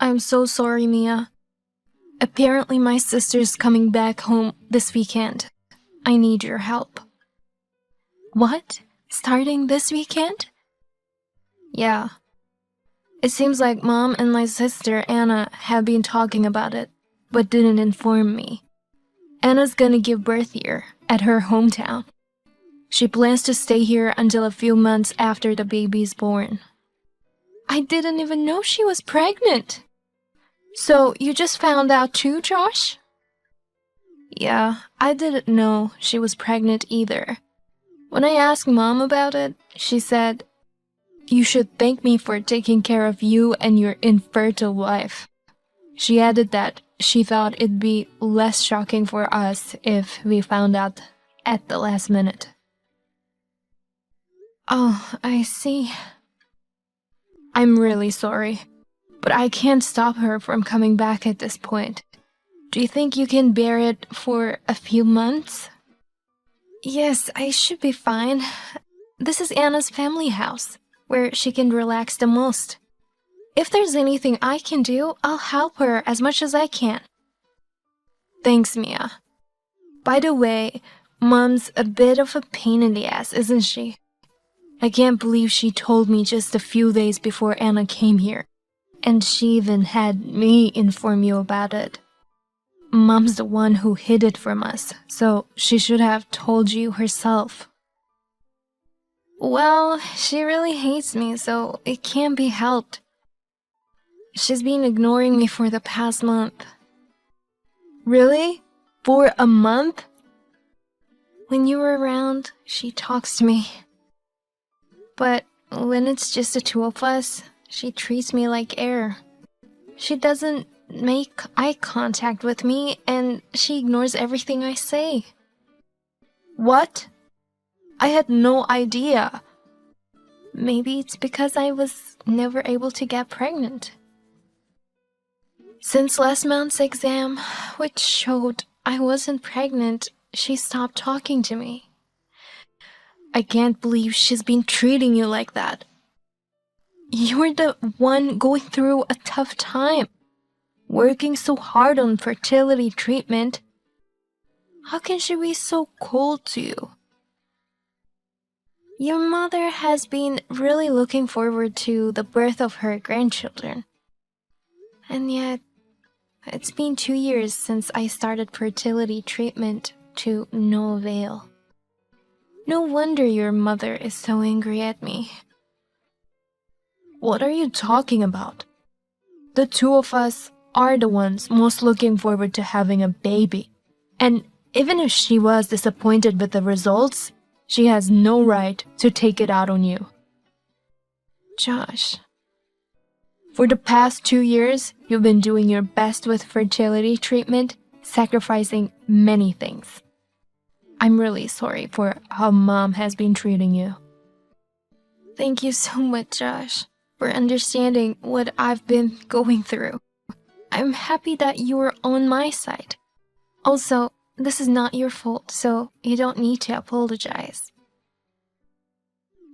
I'm so sorry, Mia. Apparently my sister's coming back home this weekend. I need your help. What? Starting this weekend? Yeah. It seems like Mom and my sister Anna have been talking about it, but didn't inform me. Anna's gonna give birth here, at her hometown. She plans to stay here until a few months after the baby's born. I didn't even know she was pregnant. So you just found out too, Josh? Yeah, I didn't know she was pregnant either. When I asked Mom about it, she said, "You should thank me for taking care of you and your infertile wife." She added that she thought it'd be less shocking for us if we found out at the last minute. Oh, I see. I'm really sorry, but I can't stop her from coming back at this point. Do you think you can bear it for a few months? Yes, I should be fine. This is Anna's family house, where she can relax the most. If there's anything I can do, I'll help her as much as I can. Thanks, Mia. By the way, Mom's a bit of a pain in the ass, isn't she? I can't believe she told me just a few days before Anna came here, and she even had me inform you about it. Mom's the one who hid it from us, so she should have told you herself. Well, she really hates me, so it can't be helped. She's been ignoring me for the past month. Really? For a month? When you were around, she talks to me. But when it's just the two of us, she treats me like air. She doesn't make eye contact with me, and she ignores everything I say. What? I had no idea. Maybe it's because I was never able to get pregnant. Since last month's exam, which showed I wasn't pregnant, she stopped talking to me. I can't believe she's been treating you like that. You're the one going through a tough time, working so hard on fertility treatment. How can she be so cold to you? Your mother has been really looking forward to the birth of her grandchildren. And yet, it's been 2 years since I started fertility treatment to no avail. No wonder your mother is so angry at me. What are you talking about? The two of us are the ones most looking forward to having a baby. And even if she was disappointed with the results, she has no right to take it out on you. Josh, for the past 2 years, you've been doing your best with fertility treatment, sacrificing many things. I'm really sorry for how Mom has been treating you. Thank you so much, Josh, for understanding what I've been going through. I'm happy that you're on my side. Also, this is not your fault, so you don't need to apologize.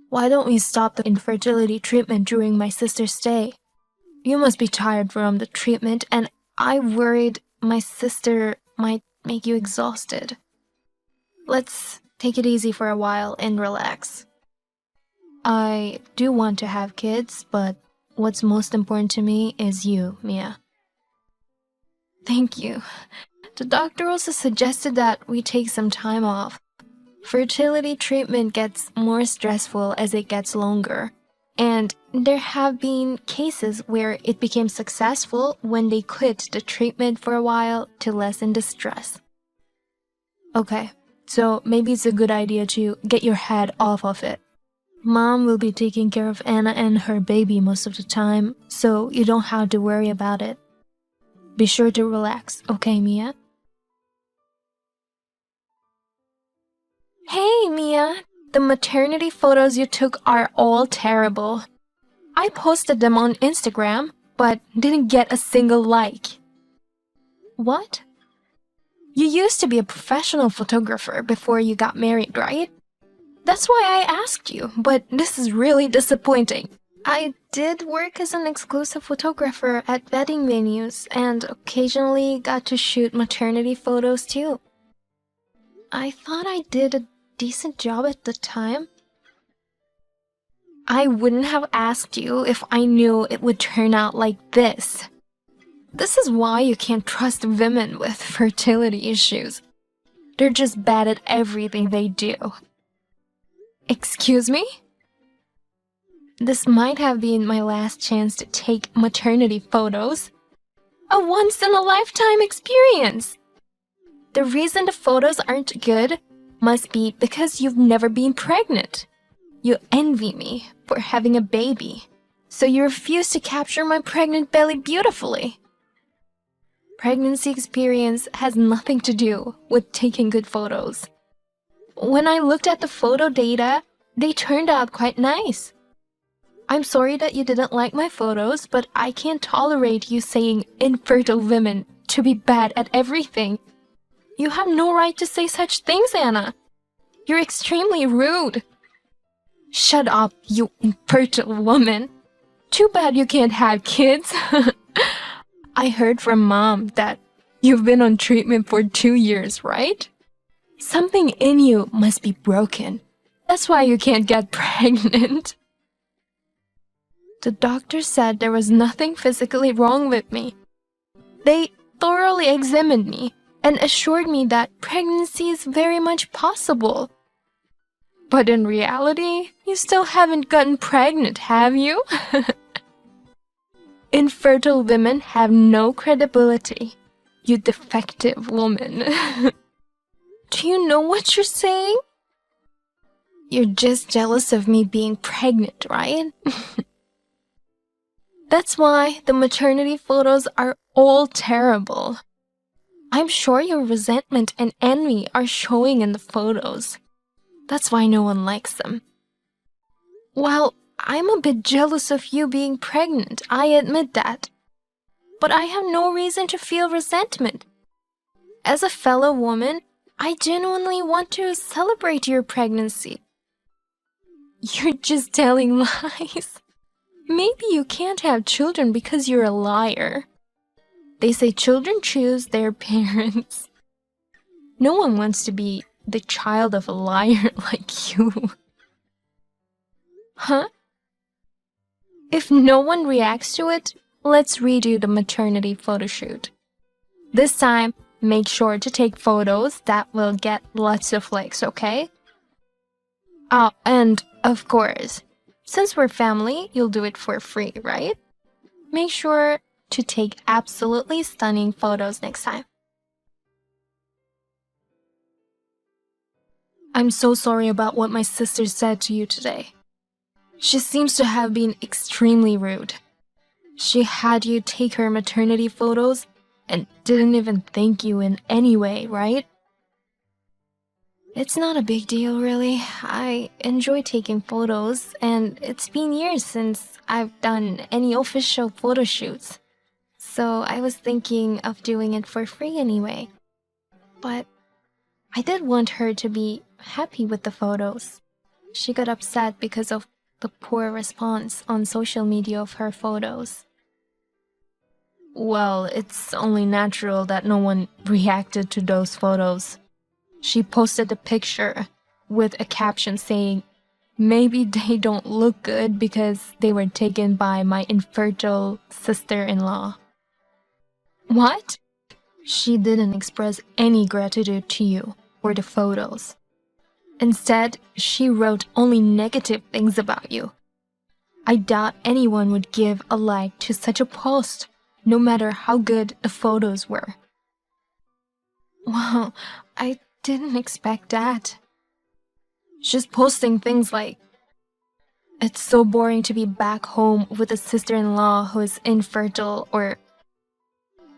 Why don't we stop the infertility treatment during my sister's stay? You must be tired from the treatment, and I worried my sister might make you exhausted. Let's take it easy for a while and relax. I do want to have kids, but what's most important to me is you, Mia. Thank you. The doctor also suggested that we take some time off. Fertility treatment gets more stressful as it gets longer, and there have been cases where it became successful when they quit the treatment for a while to lessen the stress. Okay. So maybe it's a good idea to get your head off of it. Mom will be taking care of Anna and her baby most of the time, so you don't have to worry about it. Be sure to relax, okay, Mia? Hey, Mia! The maternity photos you took are all terrible. I posted them on Instagram, but didn't get a single like. What? You used to be a professional photographer before you got married, right? That's why I asked you, but this is really disappointing. I did work as an exclusive photographer at wedding venues and occasionally got to shoot maternity photos too. I thought I did a decent job at the time. I wouldn't have asked you if I knew it would turn out like this. This is why you can't trust women with fertility issues. They're just bad at everything they do. Excuse me? This might have been my last chance to take maternity photos. A once-in-a-lifetime experience! The reason the photos aren't good must be because you've never been pregnant. You envy me for having a baby, so you refuse to capture my pregnant belly beautifully. Pregnancy experience has nothing to do with taking good photos. When I looked at the photo data, they turned out quite nice. I'm sorry that you didn't like my photos, but I can't tolerate you saying infertile women to be bad at everything. You have no right to say such things, Anna. You're extremely rude. Shut up, you infertile woman. Too bad you can't have kids. I heard from Mom that you've been on treatment for 2 years, right? Something in you must be broken. That's why you can't get pregnant. The doctor said there was nothing physically wrong with me. They thoroughly examined me and assured me that pregnancy is very much possible. But in reality, you still haven't gotten pregnant, have you? Infertile women have no credibility, you defective woman. Do you know what you're saying? You're just jealous of me being pregnant, right? That's why the maternity photos are all terrible. I'm sure your resentment and envy are showing in the photos. That's why no one likes them. Well, I'm a bit jealous of you being pregnant, I admit that. But I have no reason to feel resentment. As a fellow woman, I genuinely want to celebrate your pregnancy. You're just telling lies. Maybe you can't have children because you're a liar. They say children choose their parents. No one wants to be the child of a liar like you. Huh? If no one reacts to it, let's redo the maternity photo shoot. This time, make sure to take photos that will get lots of likes, okay? Oh, and of course, since we're family, you'll do it for free, right? Make sure to take absolutely stunning photos next time. I'm so sorry about what my sister said to you today. She seems to have been extremely rude. She had you take her maternity photos and didn't even thank you in any way, right? It's not a big deal, really. I enjoy taking photos, and it's been years since I've done any official photo shoots. So I was thinking of doing it for free anyway. But I did want her to be happy with the photos. She got upset because of the poor response on social media of her photos. Well, it's only natural that no one reacted to those photos. She posted a picture with a caption saying, "Maybe they don't look good because they were taken by my infertile sister-in-law." What? She didn't express any gratitude to you or the photos. Instead, she wrote only negative things about you. I doubt anyone would give a like to such a post, no matter how good the photos were. Wow, I didn't expect that. She's posting things like, "It's so boring to be back home with a sister-in-law who is infertile," or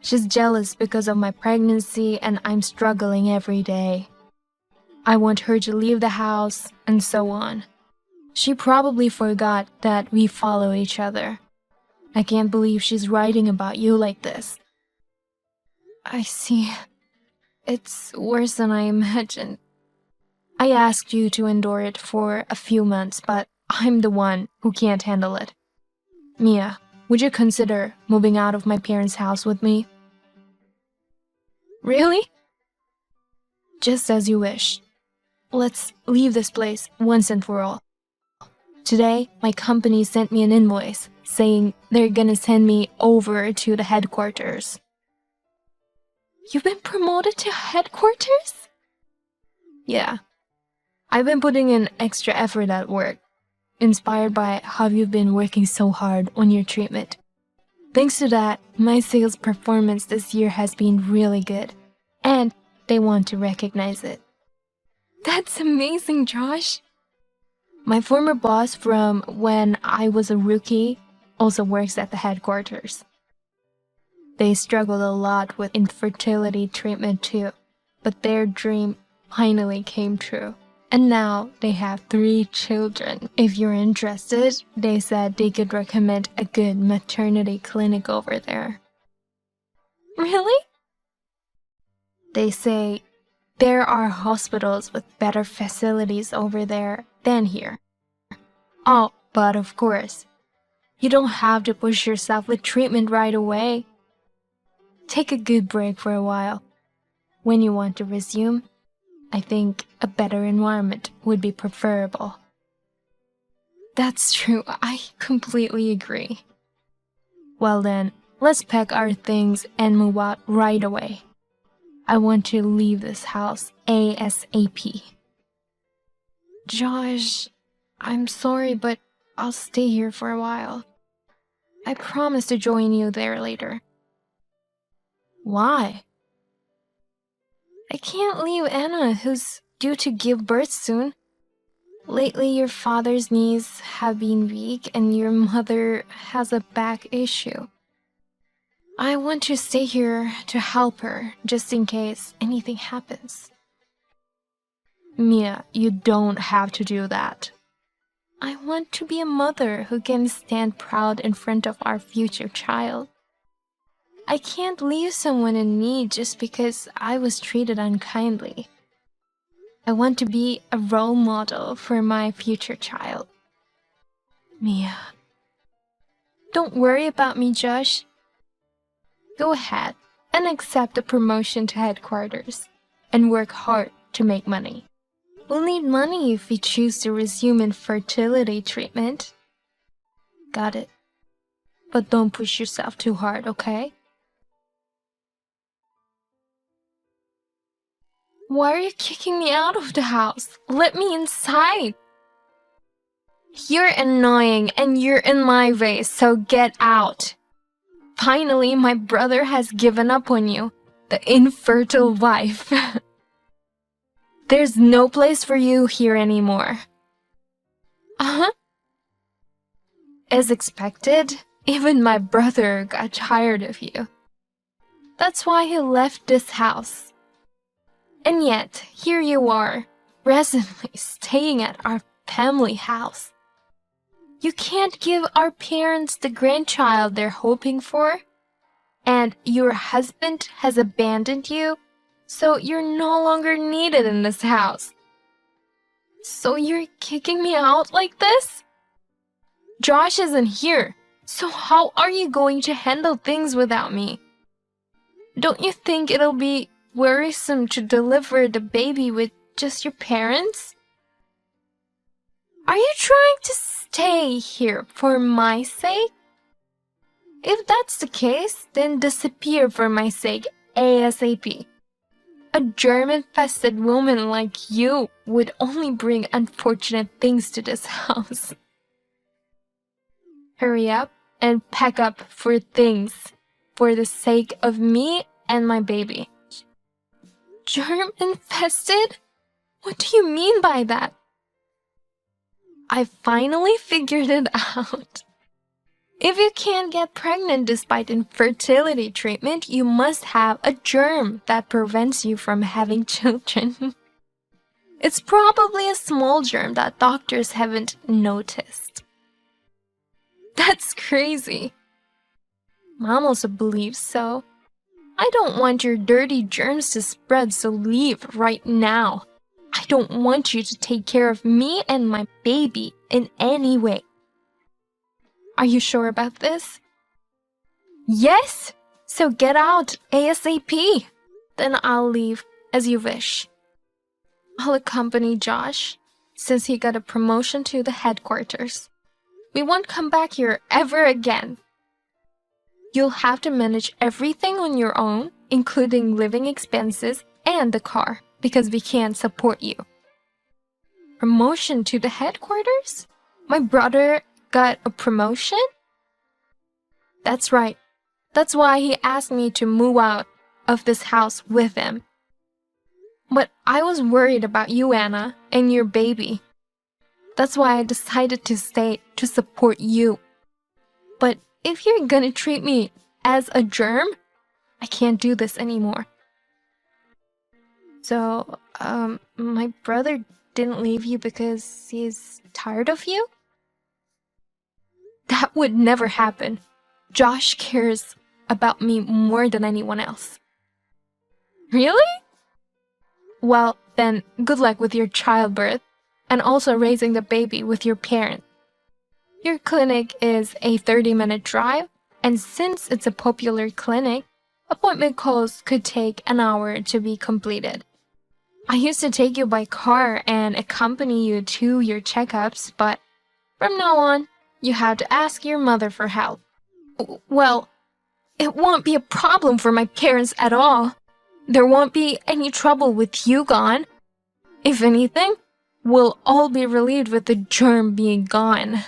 "She's jealous because of my pregnancy and I'm struggling every day. I want her to leave the house," and so on. She probably forgot that we follow each other. I can't believe she's writing about you like this. I see. It's worse than I imagined. I asked you to endure it for a few months, but I'm the one who can't handle it. Mia, would you consider moving out of my parents' house with me? Really? Just as you wish. Let's leave this place once and for all. Today, my company sent me an invoice saying they're gonna send me over to the headquarters. You've been promoted to headquarters? Yeah. I've been putting in extra effort at work, inspired by how you've been working so hard on your treatment. Thanks to that, my sales performance this year has been really good, and they want to recognize it. That's amazing, Josh. My former boss from when I was a rookie also works at the headquarters. They struggled a lot with infertility treatment too, but their dream finally came true. And now they have 3 children. If you're interested, they said they could recommend a good maternity clinic over there. Really? They say there are hospitals with better facilities over there than here. Oh, but of course, you don't have to push yourself with treatment right away. Take a good break for a while. When you want to resume, I think a better environment would be preferable. That's true, I completely agree. Well then, let's pack our things and move out right away. I want to leave this house ASAP. Josh, I'm sorry, but I'll stay here for a while. I promise to join you there later. Why? I can't leave Anna, who's due to give birth soon. Lately, your father's knees have been weak and your mother has a back issue. I want to stay here to help her, just in case anything happens. Mia, you don't have to do that. I want to be a mother who can stand proud in front of our future child. I can't leave someone in need just because I was treated unkindly. I want to be a role model for my future child. Mia. Don't worry about me, Josh. Go ahead and accept the promotion to headquarters and work hard to make money. We'll need money if we choose to resume infertility treatment. Got it. But don't push yourself too hard, okay? Why are you kicking me out of the house? Let me inside. You're annoying and you're in my way, so get out. Finally, my brother has given up on you, the infertile wife. There's no place for you here anymore. Uh-huh. As expected, even my brother got tired of you. That's why he left this house. And yet, here you are, presently staying at our family house. You can't give our parents the grandchild they're hoping for, and your husband has abandoned you, so you're no longer needed in this house. So you're kicking me out like this? Josh isn't here, so how are you going to handle things without me? Don't you think it'll be worrisome to deliver the baby with just your parents? Are you trying to stay here for my sake? If that's the case, then disappear for my sake ASAP. A germ-infested woman like you would only bring unfortunate things to this house. Hurry up and pack up for things for the sake of me and my baby. Germ-infested? What do you mean by that? I finally figured it out. If you can't get pregnant despite infertility treatment, you must have a germ that prevents you from having children. It's probably a small germ that doctors haven't noticed. That's crazy. Mom also believes so. I don't want your dirty germs to spread, so leave right now. I don't want you to take care of me and my baby in any way. Are you sure about this? Yes! So get out ASAP. Then I'll leave as you wish. I'll accompany Josh since he got a promotion to the headquarters. We won't come back here ever again. You'll have to manage everything on your own, including living expenses and the car, because we can't support you. Promotion to the headquarters? My brother got a promotion? That's right. That's why he asked me to move out of this house with him. But I was worried about you, Anna, and your baby. That's why I decided to stay to support you. But if you're gonna treat me as a germ, I can't do this anymore. So, my brother didn't leave you because he's tired of you? That would never happen. Josh cares about me more than anyone else. Really? Well, then good luck with your childbirth and also raising the baby with your parents. Your clinic is a 30-minute drive, and since it's a popular clinic, appointment calls could take an hour to be completed. I used to take you by car and accompany you to your checkups, but from now on, you have to ask your mother for help. Well, it won't be a problem for my parents at all. There won't be any trouble with you gone. If anything, we'll all be relieved with the germ being gone.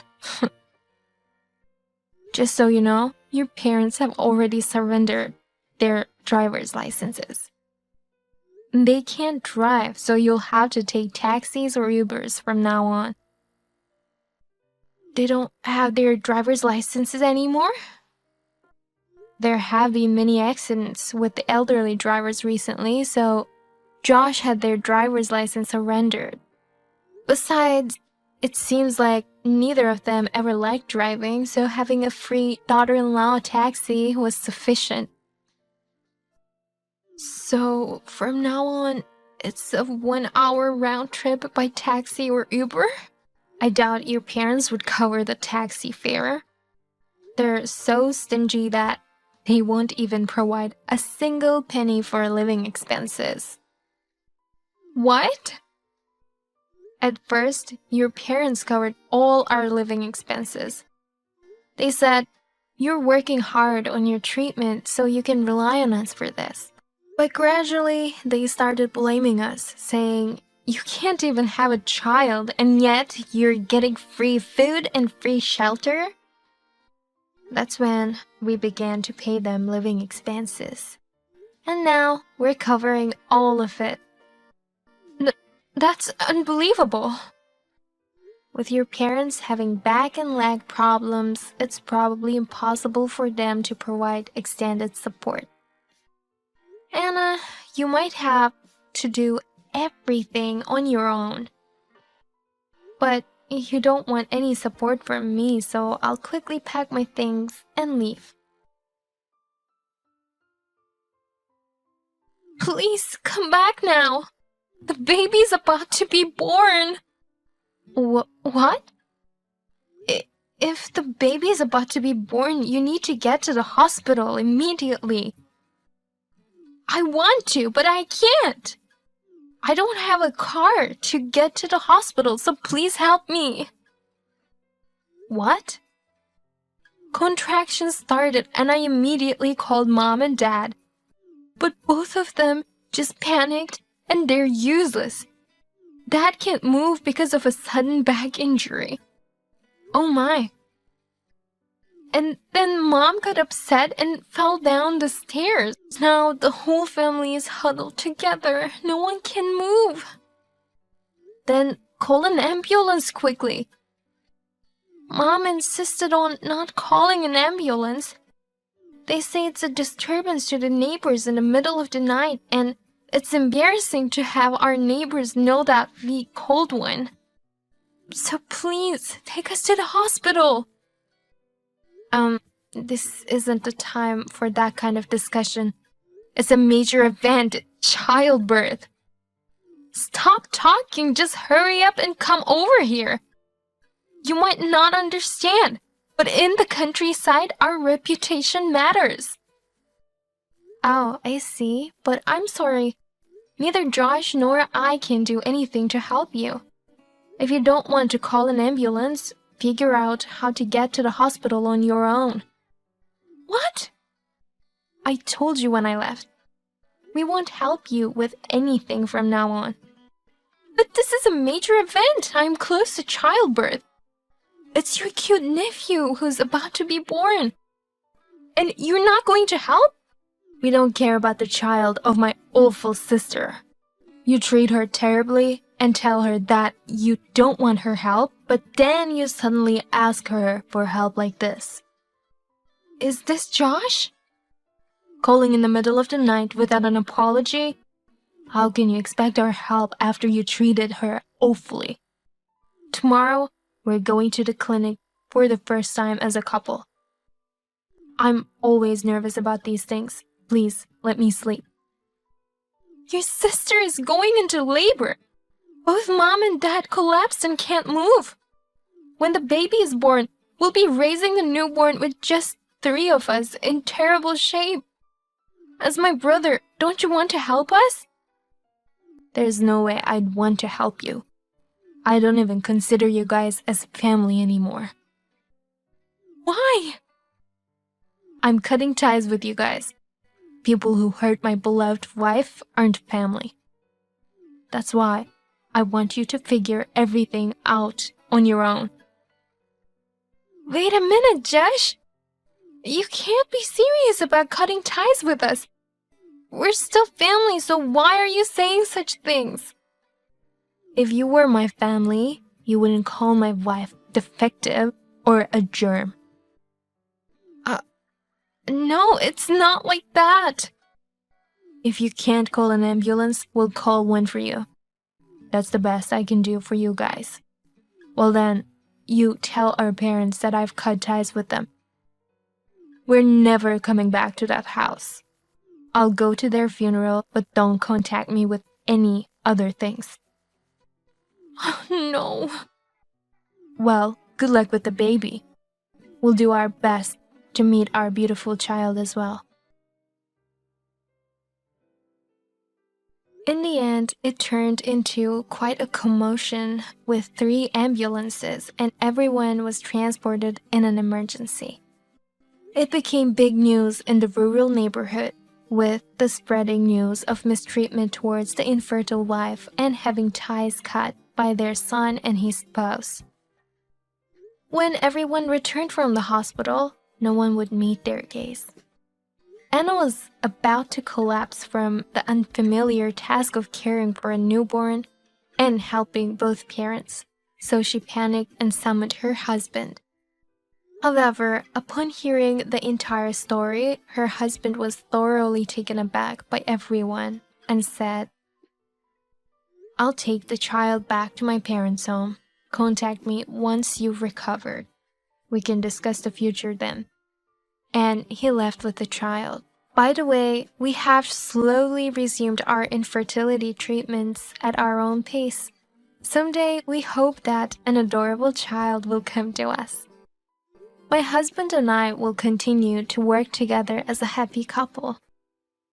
Just so you know, your parents have already surrendered their driver's licenses. They can't drive, so you'll have to take taxis or Ubers from now on. They don't have their driver's licenses anymore? There have been many accidents with the elderly drivers recently, so Josh had their driver's license surrendered. Besides, it seems like neither of them ever liked driving, so having a free daughter-in-law taxi was sufficient. So, from now on, it's a 1-hour round trip by taxi or Uber? I doubt your parents would cover the taxi fare. They're so stingy that they won't even provide a single penny for living expenses. What? At first, your parents covered all our living expenses. They said, "You're working hard on your treatment, so you can rely on us for this." But gradually, they started blaming us, saying, "You can't even have a child, and yet you're getting free food and free shelter?" That's when we began to pay them living expenses. And now we're covering all of it. That's unbelievable. With your parents having back and leg problems, it's probably impossible for them to provide extended support. Anna, you might have to do everything on your own. But you don't want any support from me, so I'll quickly pack my things and leave. Please come back now. The baby's about to be born. What? If the baby's about to be born, you need to get to the hospital immediately. I want to, but I can't. I don't have a car to get to the hospital, so please help me. What? Contractions started and I immediately called Mom and Dad. But both of them just panicked and they're useless. Dad can't move because of a sudden back injury. Oh my. And then Mom got upset and fell down the stairs. Now the whole family is huddled together. No one can move. Then call an ambulance quickly. Mom insisted on not calling an ambulance. They say it's a disturbance to the neighbors in the middle of the night, and it's embarrassing to have our neighbors know that we called one. So please, take us to the hospital. This isn't the time for that kind of discussion. It's a major event, childbirth. Stop talking, just hurry up and come over here. You might not understand. But in the countryside, our reputation matters. Oh, I see. But I'm sorry. Neither Josh nor I can do anything to help you. If you don't want to call an ambulance, figure out how to get to the hospital on your own. What? I told you when I left. We won't help you with anything from now on. But this is a major event. I'm close to childbirth. It's your cute nephew who's about to be born. And you're not going to help? We don't care about the child of my awful sister. You treat her terribly and tell her that you don't want her help, but then you suddenly ask her for help like this. Is this Josh? Calling in the middle of the night without an apology? How can you expect our help after you treated her awfully? Tomorrow, we're going to the clinic for the first time as a couple. I'm always nervous about these things. Please, let me sleep. Your sister is going into labor. Both mom and dad collapsed and can't move. When the baby is born, we'll be raising the newborn with just 3 of us in terrible shape. As my brother, don't you want to help us? There's no way I'd want to help you. I don't even consider you guys as family anymore. Why? I'm cutting ties with you guys. People who hurt my beloved wife aren't family. That's why I want you to figure everything out on your own. Wait a minute, Josh. You can't be serious about cutting ties with us. We're still family, so why are you saying such things? If you were my family, you wouldn't call my wife defective or a germ. No, it's not like that. If you can't call an ambulance, we'll call one for you. That's the best I can do for you guys. Well then, you tell our parents that I've cut ties with them. We're never coming back to that house. I'll go to their funeral, but don't contact me with any other things. Oh, no. Well, good luck with the baby. We'll do our best to meet our beautiful child as well. In the end, it turned into quite a commotion with 3 ambulances, and everyone was transported in an emergency. It became big news in the rural neighborhood, with the spreading news of mistreatment towards the infertile wife and having ties cut by their son and his spouse. When everyone returned from the hospital, no one would meet their gaze. Anna was about to collapse from the unfamiliar task of caring for a newborn and helping both parents, so she panicked and summoned her husband. However, upon hearing the entire story, her husband was thoroughly taken aback by everyone and said, "I'll take the child back to my parents' home. Contact me once you've recovered. We can discuss the future then." And he left with the child. By the way, we have slowly resumed our infertility treatments at our own pace. Someday, we hope that an adorable child will come to us. My husband and I will continue to work together as a happy couple.